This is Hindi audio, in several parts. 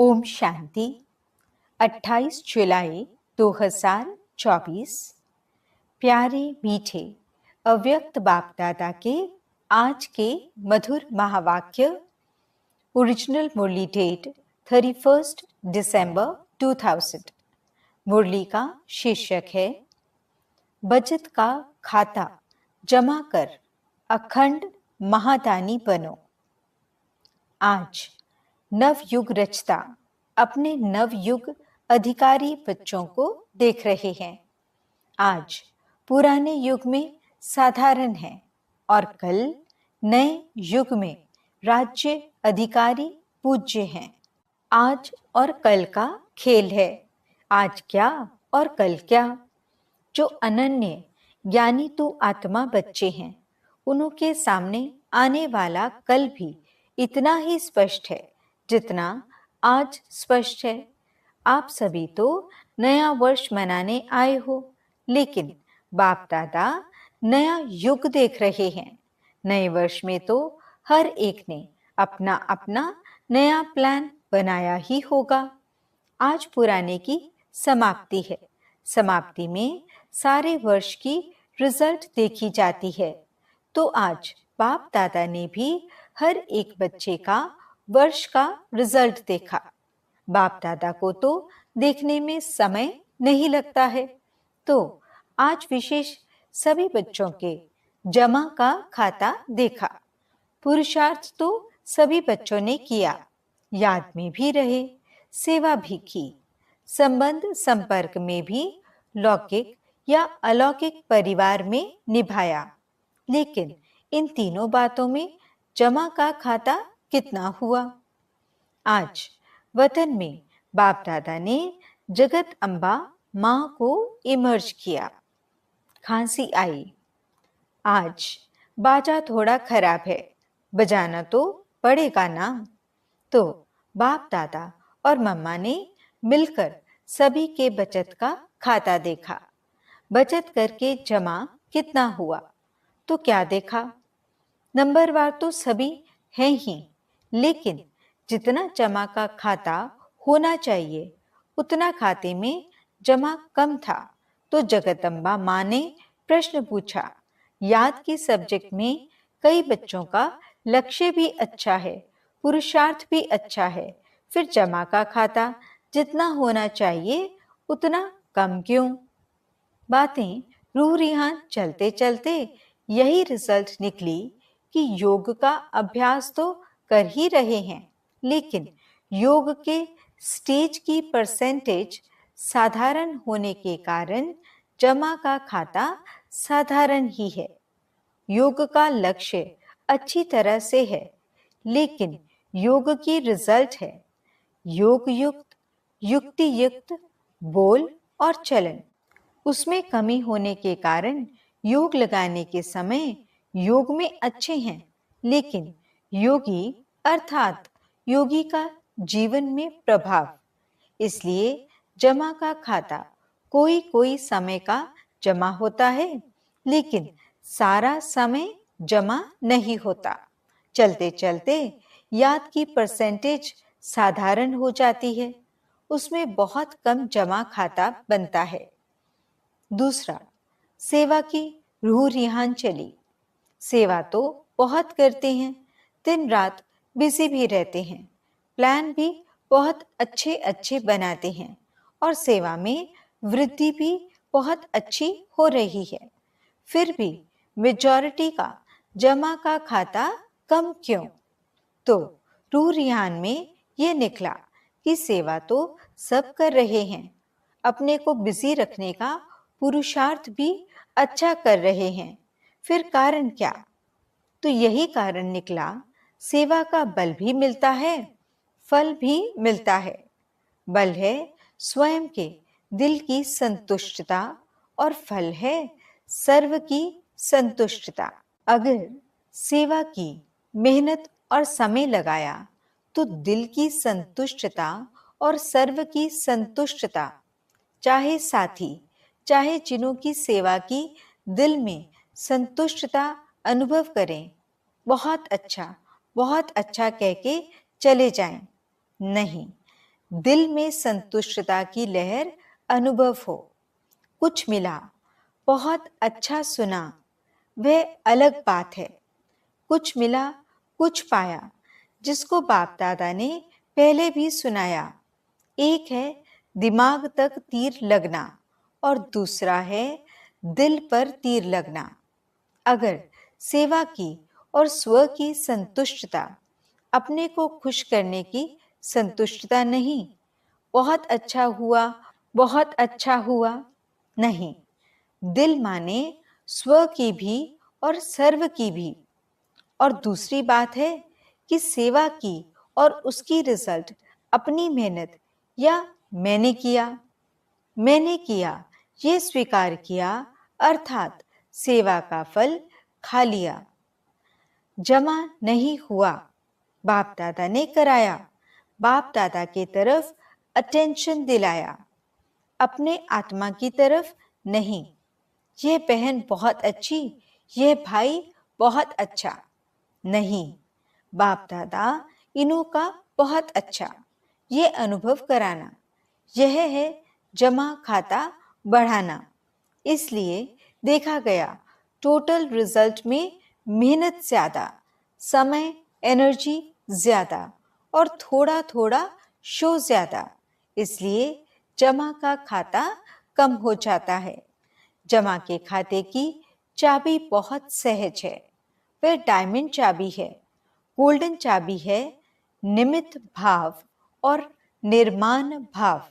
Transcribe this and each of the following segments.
ओम शांति 28 जुलाई 2024। प्यारे मीठे अव्यक्त बाप दादा के आज के मधुर महावाक्य। ओरिजिनल मुरली डेट 31 दिसंबर 2000। मुरली का शीर्षक है बचत का खाता जमा कर अखंड महादानी बनो। आज नवयुग रचता अपने नवयुग अधिकारी बच्चों को देख रहे हैं। आज पुराने युग में साधारण है और कल नए युग में राज्य अधिकारी पूज्य हैं। आज और कल का खेल है, आज क्या और कल क्या। जो अनन्य ज्ञानी तो आत्मा बच्चे हैं, उनके सामने आने वाला कल भी इतना ही स्पष्ट है जितना आज स्पष्ट है। आप सभी तो नया वर्ष मनाने आए हो, लेकिन बाप दादा नया युग देख रहे हैं। नए वर्ष में तो हर एक ने अपना अपना नया प्लान बनाया ही होगा। आज पुराने की समाप्ति है। समाप्ति में सारे वर्ष की रिजल्ट देखी जाती है। तो आज बाप दादा ने भी हर एक बच्चे का वर्ष का रिजल्ट देखा। बाप दादा को तो देखने में समय नहीं लगता है, तो आज विशेष सभी बच्चों के जमा का खाता देखा। पुरुषार्थ तो सभी बच्चों ने किया, याद में भी रहे, सेवा भी की, संबंध संपर्क में भी लौकिक या अलौकिक परिवार में निभाया। लेकिन इन तीनों बातों में जमा का खाता कितना हुआ? आज वतन में बाप दादा ने जगत अम्बा माँ को इमर्ज किया। खांसी आई। आज बाजा थोड़ा खराब है, बजाना तो पड़ेगा ना। तो बाप दादा और मम्मा ने मिलकर सभी के बचत का खाता देखा। बचत करके जमा कितना हुआ तो क्या देखा? नंबरवार तो सभी हैं ही, लेकिन जितना जमा का खाता होना चाहिए उतना खाते में जमा कम था। तो जगदम्बा माँ ने प्रश्न पूछा। याद की सब्जेक्ट में कई बच्चों का लक्ष्य भी अच्छा है, पुरुषार्थ भी अच्छा है, फिर जमा का खाता जितना होना चाहिए उतना कम क्यों? बातें रूह रिहान चलते चलते यही रिजल्ट निकली कि योग का अभ्यास तो कर ही रहे हैं, लेकिन योग के स्टेज की परसेंटेज साधारण होने के कारण जमा का खाता साधारण ही है। योग का लक्ष्य अच्छी तरह से है, लेकिन योग की रिजल्ट है योग युक्त, युक्ति युक्त बोल और चलन। उसमें कमी होने के कारण योग लगाने के समय योग में अच्छे हैं, लेकिन योगी अर्थात योगी का जीवन में प्रभाव। इसलिए जमा का खाता कोई कोई समय का जमा होता है, लेकिन सारा समय जमा नहीं होता। चलते चलते याद की परसेंटेज साधारण हो जाती है, उसमें बहुत कम जमा खाता बनता है। दूसरा, सेवा की रूह रिहान चली। सेवा तो बहुत करते हैं, दिन रात बिजी भी रहते हैं, प्लान भी बहुत अच्छे अच्छे बनाते हैं और सेवा में वृद्धि भी बहुत अच्छी हो रही है। फिर भी मेजॉरिटी का जमा का खाता कम क्यों? तो रूह रिहान में ये निकला कि सेवा तो सब कर रहे हैं, अपने को बिजी रखने का पुरुषार्थ भी अच्छा कर रहे हैं, फिर कारण क्या? तो यही कारण निकला, सेवा का बल भी मिलता है, फल भी मिलता है। बल है स्वयं के दिल की संतुष्टता और फल है सर्व की संतुष्टता। अगर सेवा की मेहनत और समय लगाया तो दिल की संतुष्टता और सर्व की संतुष्टता, चाहे साथी चाहे जिन्हों की सेवा की दिल में संतुष्टता अनुभव करें, बहुत अच्छा कह के चले जाएं। नहीं, दिल में संतुष्टता की लहर अनुभव हो। कुछ मिला, बहुत अच्छा सुना, वह अलग बात है। कुछ मिला, कुछ पाया, जिसको बाप दादा ने पहले भी सुनाया। एक है दिमाग तक तीर लगना और दूसरा है दिल पर तीर लगना। अगर सेवा की और स्व की संतुष्टता, अपने को खुश करने की संतुष्टता नहीं, बहुत अच्छा हुआ, बहुत अच्छा हुआ नहीं, दिल माने स्व की भी और सर्व की भी। और दूसरी बात है कि सेवा की और उसकी रिजल्ट अपनी मेहनत या मैंने किया ये स्वीकार किया, अर्थात सेवा का फल खा लिया। जमा नहीं हुआ, बाप दादा ने कराया, बाप दादा की तरफ अटेंशन दिलाया, अपने आत्मा की तरफ नहीं। यह बहन बहुत अच्छी, यह भाई बहुत अच्छा नहीं, बाप दादा इन्हों का बहुत अच्छा, ये अनुभव कराना। यह है जमा खाता बढ़ाना। इसलिए देखा गया टोटल रिजल्ट में मेहनत ज्यादा, समय एनर्जी ज्यादा और थोड़ा थोड़ा शो ज्यादा, इसलिए जमा का खाता कम हो जाता है। जमा के खाते की चाबी बहुत सहज है, वह डायमंड चाबी है, गोल्डन चाबी है, निमित्त भाव और निर्माण भाव।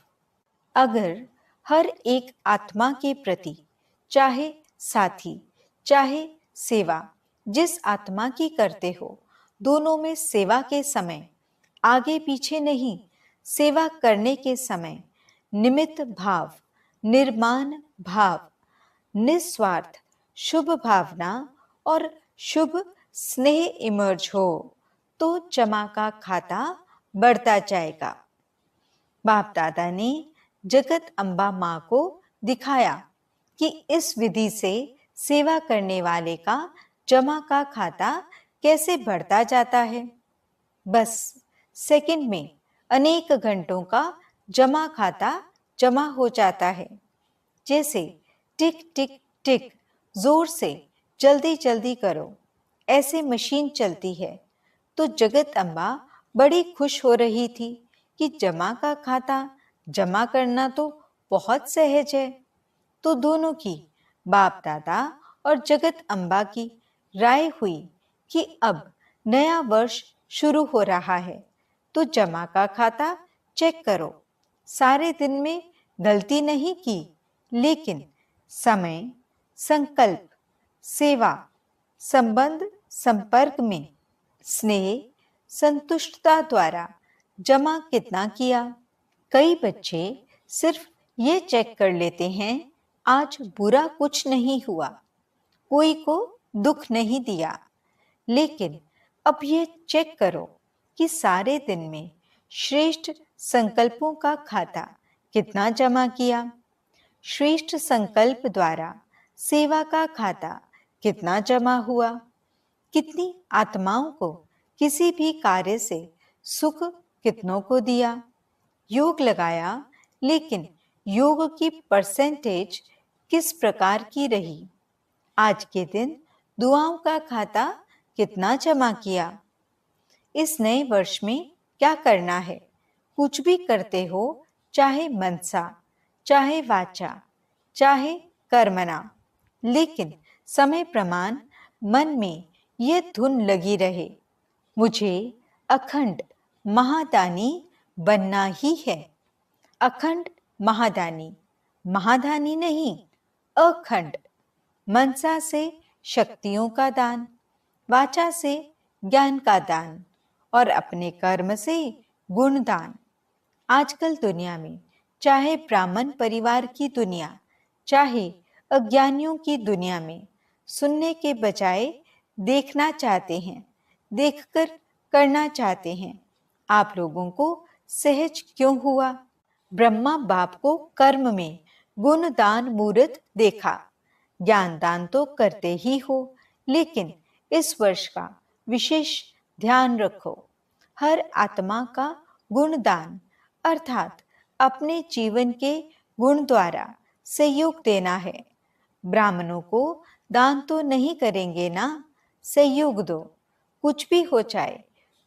अगर हर एक आत्मा के प्रति, चाहे साथी चाहे सेवा, जिस आत्मा की करते हो, दोनों में सेवा के समय आगे पीछे नहीं, सेवा करने के समय निमित्त भाव, निर्माण भाव, निस्वार्थ शुभ भावना और शुभ स्नेह इमर्ज हो, तो जमा का खाता बढ़ता जाएगा। बाप दादा ने जगत अम्बा माँ को दिखाया कि इस विधि से सेवा करने वाले का जमा का खाता कैसे बढ़ता जाता है। बस सेकंड में अनेक घंटों का जमा खाता जमा हो जाता है। जैसे टिक टिक टिक, जोर से जल्दी जल्दी करो, ऐसे मशीन चलती है। तो जगत अम्बा बड़ी खुश हो रही थी कि जमा का खाता जमा करना तो बहुत सहज है। तो दोनों की, बाप दादा और जगत अम्बा की राय हुई कि अब नया वर्ष शुरू हो रहा है, तो जमा का खाता चेक करो। सारे दिन में गलती नहीं की, लेकिन समय, संकल्प, सेवा, संबंध, संपर्क में स्नेह, संतुष्टता द्वारा जमा कितना किया। कई बच्चे सिर्फ ये चेक कर लेते हैं, आज बुरा कुछ नहीं हुआ, कोई को दुख नहीं दिया, लेकिन अब ये चेक करो कि सारे दिन में श्रेष्ठ संकल्पों का खाता कितना जमा किया। श्रेष्ठ संकल्प द्वारा सेवा का खाता कितना जमा हुआ। कितनी आत्माओं को किसी भी कार्य से सुख कितनों को दिया। योग लगाया, लेकिन योग की परसेंटेज किस प्रकार की रही। आज के दिन दुआओं का खाता कितना जमा किया। इस नए वर्ष में क्या करना है। कुछ भी करते हो, चाहे मनसा, चाहे वाचा, चाहे कर्मणा, लेकिन समय प्रमाण मन में ये धुन लगी रहे, मुझे अखंड महादानी बनना ही है। अखंड महादानी, महादानी नहीं, अखंड। मनसा से शक्तियों का दान, वाचा से ज्ञान का दान और अपने कर्म से गुण दान। आजकल दुनिया में, चाहे ब्राह्मण परिवार की दुनिया, चाहे अज्ञानियों की दुनिया में, सुनने के बजाय देखना चाहते हैं, देखकर करना चाहते हैं। आप लोगों को सहज क्यों हुआ। ब्रह्मा बाप को कर्म में गुण दान मूर्त देखा। ज्ञान दान तो करते ही हो, लेकिन इस वर्ष का विशेष ध्यान रखो, हर आत्मा का गुण दान अर्थात अपने जीवन के गुण द्वारा सहयोग देना है। ब्राह्मणों को दान तो नहीं करेंगे ना, सहयोग दो। कुछ भी हो जाए,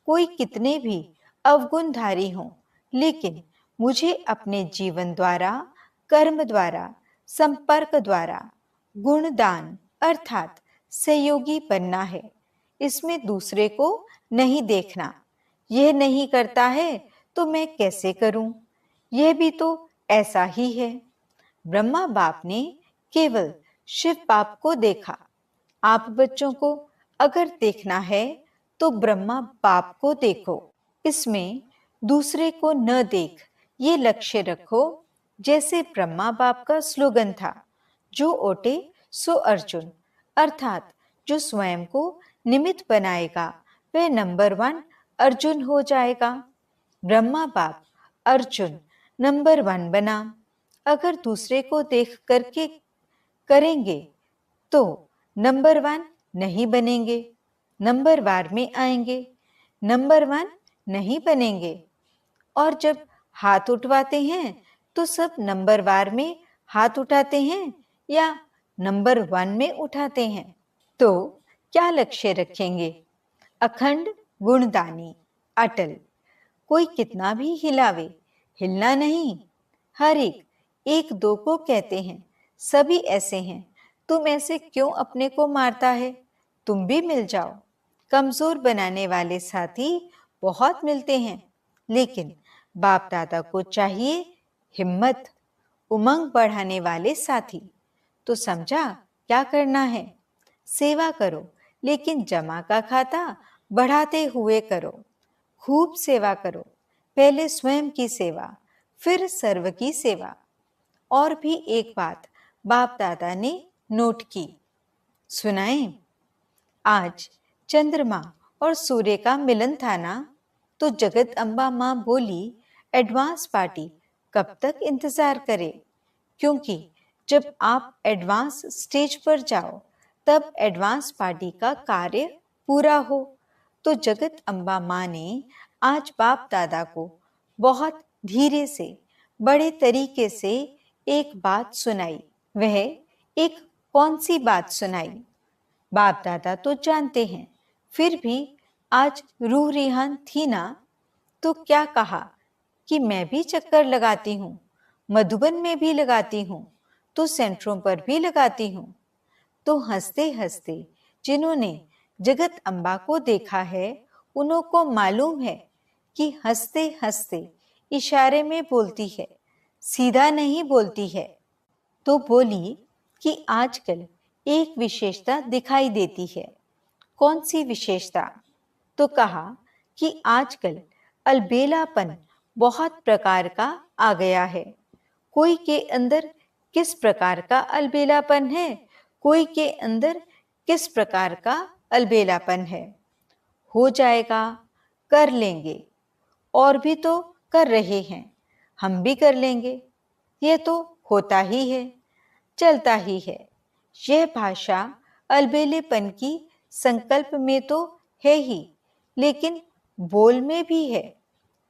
कोई कितने भी अवगुणधारी हों, लेकिन मुझे अपने जीवन द्वारा, कर्म द्वारा, संपर्क द्वारा गुणदान अर्थात सहयोगी बनना है। इसमें दूसरे को नहीं देखना। यह नहीं करता है तो मैं कैसे करूं? यह भी तो ऐसा ही है। ब्रह्मा बाप ने केवल शिव बाप को देखा। आप बच्चों को अगर देखना है तो ब्रह्मा बाप को देखो। इसमें दूसरे को न देख, ये लक्ष्य रखो। जैसे ब्रह्मा बाप का स्लोगन था, जो ओटे सो अर्जुन, अर्थात जो स्वयं को निमित्त बनाएगा वह नंबर 1 अर्जुन हो जाएगा। ब्रह्मा बाप अर्जुन नंबर 1 बना। अगर दूसरे को देख करके करेंगे तो नंबर 1 नहीं बनेंगे, नंबर वार में आएंगे, नंबर 1 नहीं बनेंगे। और जब हाथ उठवाते हैं तो सब नंबर वार में हाथ उठाते हैं या नंबर 1 में उठाते हैं? तो क्या लक्ष्य रखेंगे? अखंड गुणदानी, अटल। कोई कितना भी हिलावे, हिलना नहीं। हर एक दो को कहते हैं, सभी ऐसे हैं। तुम ऐसे क्यों अपने को मारता है? तुम भी मिल जाओ। कमजोर बनाने वाले साथी बहुत मिलते हैं, लेकिन बाप दादा को चाहिए हिम्मत, उमंग बढ़ाने वाले साथी। तो समझा क्या करना है? सेवा करो, लेकिन जमा का खाता बढ़ाते हुए करो। खूब सेवा करो। पहले स्वयं की सेवा, फिर सर्व की सेवा। और भी एक बात बाप दादा ने नोट की, सुनाएं? आज चंद्रमा और सूर्य का मिलन था ना, तो जगत अम्बा माँ बोली एडवांस पार्टी कब तक इंतजार करे, क्योंकि जब आप एडवांस स्टेज पर जाओ तब एडवांस पार्टी का कार्य पूरा हो। तो जगत अम्बा माँ ने आज बाप दादा को बहुत धीरे से, बड़े तरीके से एक बात सुनाई। वह एक कौन सी बात सुनाई? बाप दादा तो जानते हैं, फिर भी आज रूह रिहान थी ना, तो क्या कहा कि मैं भी चक्कर लगाती हूँ, मधुबन में भी लगाती हूँ, तो सेंटरों पर भी लगाती हूँ। तो हंसते हंसते जिन्होंने जगत अम्बा को देखा है, उन्हों को मालूम है कि हंसते हंसते इशारे में बोलती है, सीधा नहीं बोलती है। तो बोली कि आजकल एक विशेषता दिखाई देती है। कौन सी विशेषता? तो कहा कि आजकल अलबेलापन बहुत प्रकार का आ गया है। कोई के अंदर किस प्रकार का अलबेलापन है, कोई के अंदर किस प्रकार का अलबेलापन है। हो जाएगा, कर लेंगे, और भी तो कर रहे हैं, हम भी कर लेंगे, ये तो होता ही है, चलता ही है। यह भाषा अलबेलेपन की संकल्प में तो है ही, लेकिन बोल में भी है।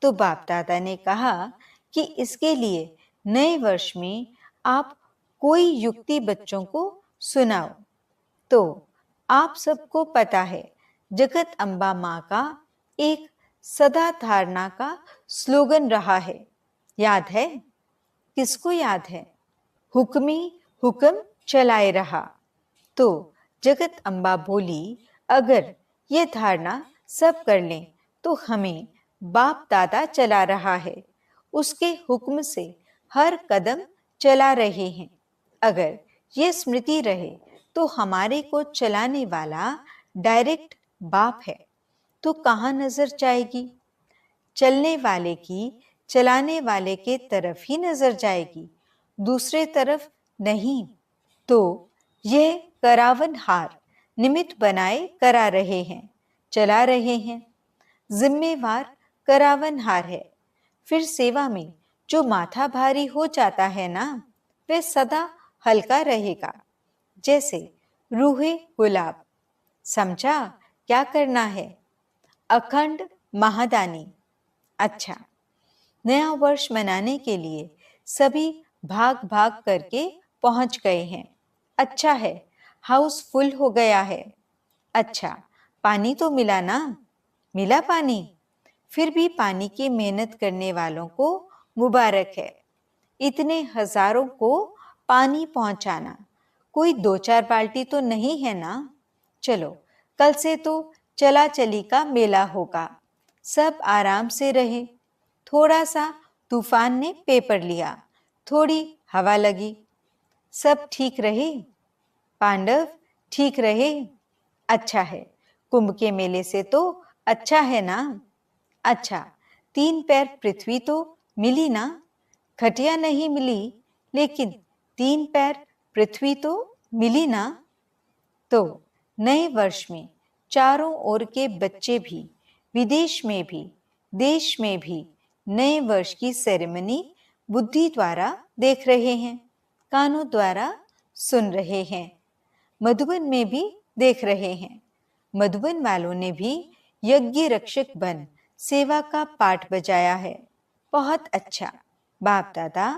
तो बाप दादा ने कहा कि इसके लिए नए वर्ष में आप कोई युक्ति बच्चों को सुनाओ। तो आप सबको पता है, जगत अम्बा माँ का एक सदा धारणा का स्लोगन रहा है, याद है? किसको याद है? हुक्मी हुक्म चलाए रहा। तो जगत अम्बा बोली, अगर ये धारणा सब कर लें तो हमें बाप दादा चला रहा है, उसके हुक्म से हर कदम चला रहे हैं। अगर ये स्मृति रहे तो हमारे को चलाने वाला डायरेक्ट बाप है, तो कहाँ नजर जाएगी? चलने वाले की चलाने वाले के तरफ ही नजर जाएगी, दूसरे तरफ नहीं। तो यह करावन हार निमित्त बनाए करा रहे हैं, चला रहे हैं। जिम्मेवार करावन हार है। फिर सेवा में जो माथा भारी हो जाता है ना, वह सदा हल्का रहेगा, जैसे रूहे गुलाब। समझा क्या करना है? अखंड महादानी। अच्छा, नया वर्ष मनाने के लिए सभी भाग भाग करके पहुंच गए हैं। अच्छा है, हाउस फुल हो गया है। अच्छा, पानी तो मिला ना? मिला पानी? फिर भी पानी की मेहनत करने वालों को मुबारक है। इतने हजारों को पानी पहुंचाना कोई 2-4 बाल्टी तो नहीं है ना? चलो, कल से तो चला चली का मेला होगा। सब आराम से रहे। थोड़ा सा तूफान ने पेपर लिया, थोड़ी हवा लगी। सब ठीक रहे? पांडव ठीक रहे? अच्छा है, कुंभ के मेले से तो अच्छा है ना? अच्छा, 3 पैर पृथ्वी तो मिली ना? खटिया नहीं मिली, लेकिन 3 पैर पृथ्वी तो मिली ना? तो नए वर्ष में चारों ओर के बच्चे भी, विदेश में भी, देश में भी नए वर्ष की सेरेमनी बुद्धि द्वारा देख रहे हैं, कानों द्वारा सुन रहे हैं, मधुबन में भी देख रहे हैं। मधुबन वालों ने भी यज्ञ रक्षक बन सेवा का पाठ बजाया है। बहुत अच्छा। बाप दादा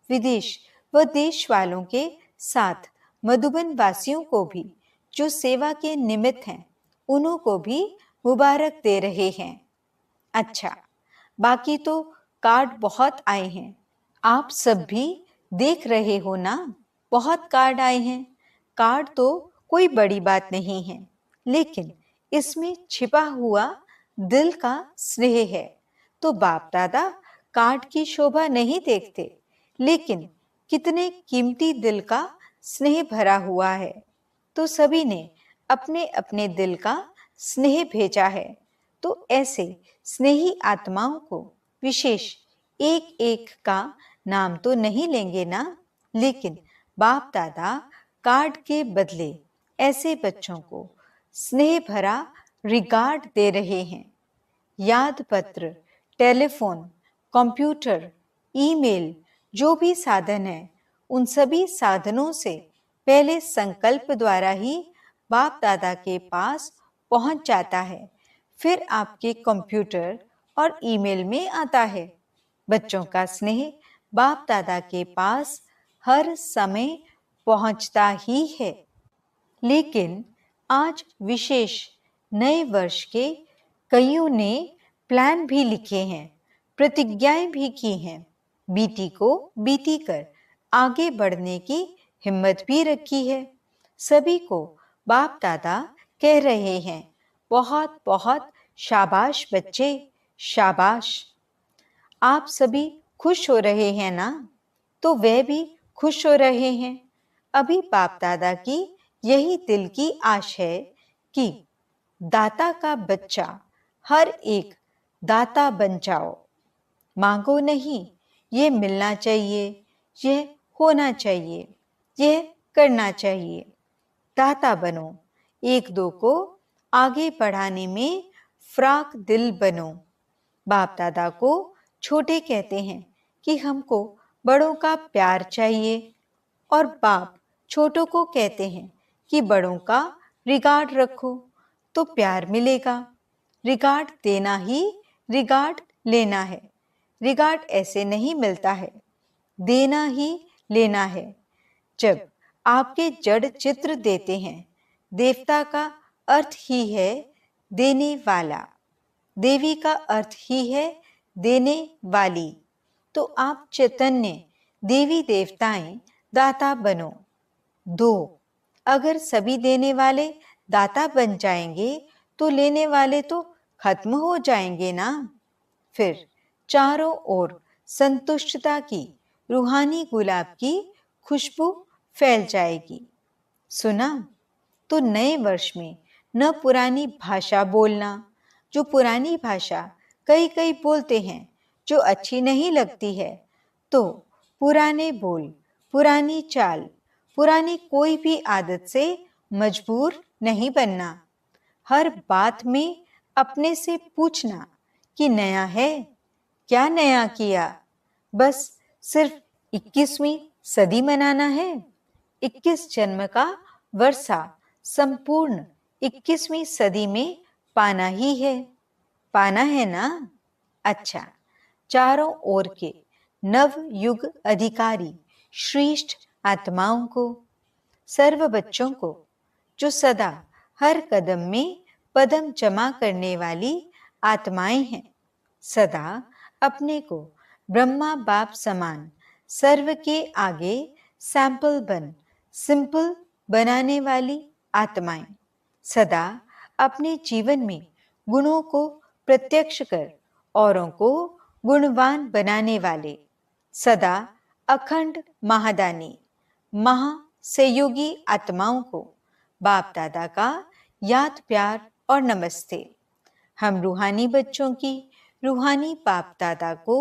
विदेश व देश वालों के साथ मधुबन वासियों को भी जो सेवा के निमित्त हैं, उन्हों को भी मुबारक दे रहे हैं। अच्छा, बाकी तो कार्ड बहुत आए हैं। आप सब भी देख रहे हो ना? बहुत कार्ड आए हैं। कार्ड तो कोई बड़ी बात नहीं है, लेकिन इसमें छिपा हुआ दिल का स्नेह है। तो बाप दादा कार्ड की शोभा नहीं देखते, लेकिन कितने कीमती दिल का स्नेह भरा हुआ है। तो सभी ने अपने अपने दिल का स्नेह भेजा है। तो ऐसे स्नेही आत्माओं को विशेष एक एक का नाम तो नहीं लेंगे ना, लेकिन बाप दादा कार्ड के बदले ऐसे बच्चों को स्नेह भरा रिगार्ड दे रहे हैं। याद पत्र, टेलीफोन, कंप्यूटर, ईमेल, जो भी साधन है, उन सभी साधनों से पहले संकल्प द्वारा ही बाप दादा के पास पहुंच जाता है, फिर आपके कंप्यूटर और ईमेल में आता है। बच्चों का स्नेह बाप दादा के पास हर समय पहुंचता ही है। लेकिन आज विशेष नए वर्ष के कईयों ने प्लान भी लिखे हैं, प्रतिज्ञाएं भी की हैं, बीती को बीती कर आगे बढ़ने की हिम्मत भी रखी है। सभी को बाप दादा कह रहे हैं, बहुत बहुत शाबाश बच्चे, शाबाश। आप सभी खुश हो रहे हैं ना? तो वे भी खुश हो रहे हैं। अभी बाप दादा की यही दिल की आश है कि दाता का बच्चा हर एक दाता बन जाओ। मांगो नहीं, ये मिलना चाहिए, यह होना चाहिए, यह करना चाहिए। दाता बनो, एक दो को आगे बढ़ाने में फ्राक दिल बनो। बाप दादा को छोटे कहते हैं कि हमको बड़ों का प्यार चाहिए, और बाप छोटों को कहते हैं कि बड़ों का रिगार्ड रखो तो प्यार मिलेगा। रिगार्ड देना ही रिगार्ड लेना है। रिगार्ड ऐसे नहीं मिलता है, देना ही लेना है। जब आपके जड़ चित्र देते हैं, देवता का अर्थ ही है देने वाला, देवी का अर्थ ही है देने वाली। तो आप चैतन्य देवी देवताएं दाता बनो। दो, अगर सभी देने वाले दाता बन जाएंगे तो लेने वाले तो खत्म हो जाएंगे ना। फिर चारों ओर संतुष्टता की रूहानी गुलाब की खुशबू फैल जाएगी। सुना? तो नए वर्ष में न पुरानी भाषा बोलना। जो पुरानी भाषा कई कई बोलते हैं, जो अच्छी नहीं लगती है, तो पुराने बोल, पुरानी चाल, पुरानी कोई भी आदत से मजबूर नहीं बनना। हर बात में अपने से पूछना कि नया है, क्या नया किया? बस सिर्फ 21वीं सदी मनाना है? 21 जन्म का वर्षा संपूर्ण 21वीं सदी में पाना ही है। पाना है ना? अच्छा, चारों ओर के नव युग अधिकारी श्रेष्ठ आत्माओं को, सर्व बच्चों को जो सदा हर कदम में पदम जमा करने वाली आत्माएं हैं, सदा अपने को ब्रह्मा बाप समान सर्व के आगे सिंपल बनाने वाली आत्माएं, सदा अपने जीवन में गुणों को प्रत्यक्ष कर औरों को गुणवान बनाने वाले, सदा अखंड महादानी महासहयोगी आत्माओं को बाप दादा का याद प्यार और नमस्ते। हम रूहानी बच्चों की रूहानी बाप दादा को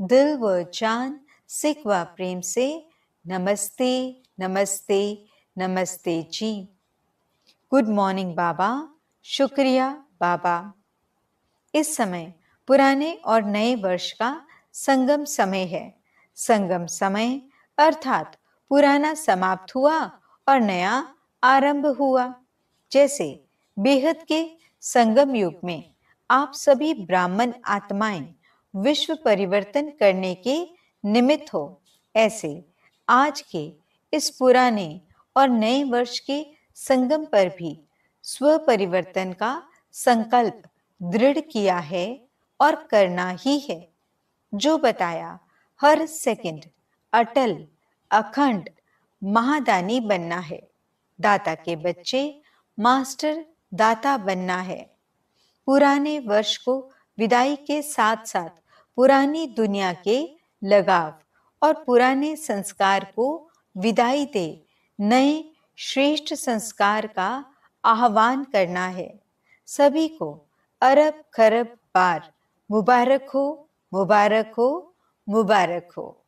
दिल व जान सिक व प्रेम से नमस्ते नमस्ते नमस्ते जी। गुड मॉर्निंग बाबा, शुक्रिया बाबा। इस समय पुराने और नए वर्ष का संगम समय है। संगम समय अर्थात पुराना समाप्त हुआ और नया आरंभ हुआ। जैसे बेहद के संगम युग में आप सभी ब्राह्मण आत्माएं विश्व परिवर्तन करने के निमित्त हो, ऐसे आज के इस पुराने और नए वर्ष के संगम पर भी स्व परिवर्तन का संकल्प दृढ़ किया है और करना ही है। जो बताया हर सेकंड अटल अखंड महादानी बनना है। दाता के बच्चे मास्टर दाता बनना है। पुराने वर्ष को विदाई के साथ साथ पुरानी दुनिया के लगाव और पुराने संस्कार को विदाई दे नए श्रेष्ठ संस्कार का आह्वान करना है। सभी को अरब खरब बार मुबारक हो, मुबारक हो, मुबारक हो।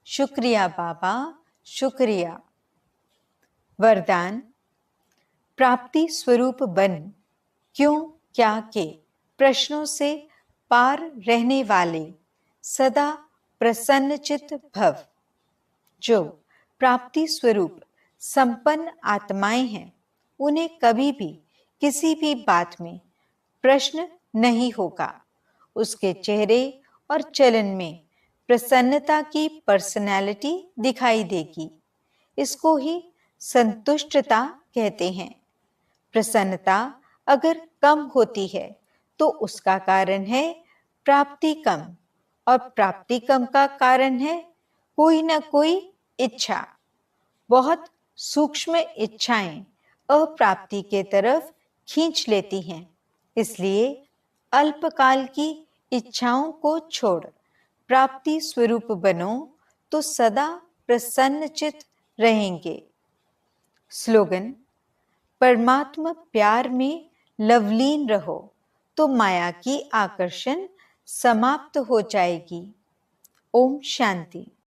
शुक्रिया बाबा, शुक्रिया। वरदान, प्राप्ति स्वरूप बन क्यों क्या के प्रश्नों से पार रहने वाले सदा प्रसन्नचित्त भव। जो प्राप्ति स्वरूप संपन्न आत्माएं हैं, उन्हें कभी भी किसी भी बात में प्रश्न नहीं होगा। उसके चेहरे और चलन में प्रसन्नता की पर्सनैलिटी दिखाई देगी। इसको ही संतुष्टता कहते हैं। प्रसन्नता अगर कम होती है तो उसका कारण है प्राप्ति कम, और प्राप्ति कम का कारण है कोई ना कोई इच्छा। बहुत सूक्ष्म इच्छाएं अप्राप्ति के तरफ खींच लेती हैं। इसलिए अल्पकाल की इच्छाओं को छोड़ प्राप्ति स्वरूप बनो तो सदा प्रसन्नचित्त रहेंगे। स्लोगन, परमात्मा प्यार में लवलीन रहो तो माया की आकर्षण समाप्त हो जाएगी। ओम शांति।